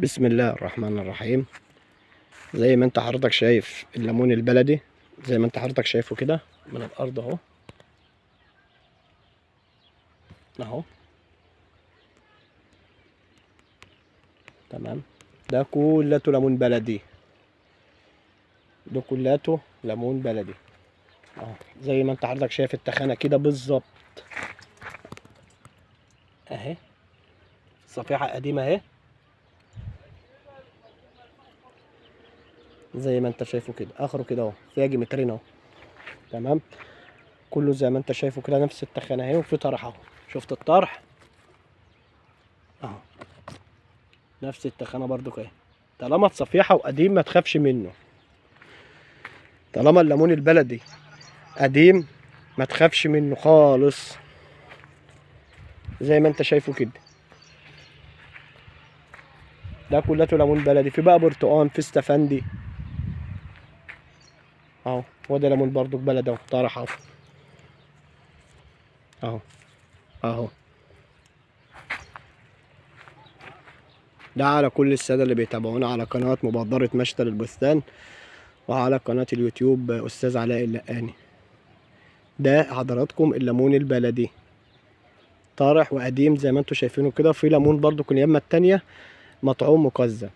بسم الله الرحمن الرحيم. زي ما انت حضرتك شايف الليمون البلدي، زي ما انت حضرتك شايفه كده من الارض اهو اهو. تمام، ده كلته ليمون بلدي، ده كلته ليمون بلدي اهو. زي ما انت حضرتك شايف التخانه كده بالظبط اهي. صفيحه قديمه اهي، زي ما انت شايفه كده اخره كده اهو، فيها يجي مترين اهو. تمام، كله زي ما انت شايفه كده نفس التخانه اهي، وفي طرح اهو. شفت الطرح اهو، نفس التخانه برضو كده. طالما صفيحه وقديم ما تخافش منه، طالما الليمون البلدي قديم ما تخافش منه خالص. زي ما انت شايفه كده، ده كلته ليمون بلدي. في بقى برتقان، في استفندي اهو. وده ليمون برضو بلدي اهو، طرح اهو اهو اهو. ده على كل السادة اللي بيتابعونا على قناة مبادرة مشتل البستان، وعلى قناة اليوتيوب أستاذ علاء اللقاني. ده حضراتكم الليمون البلدي طارح وقديم زي ما انتم شايفينه كده. في ليمون برضو اليمة التانية مطعوم مقزم.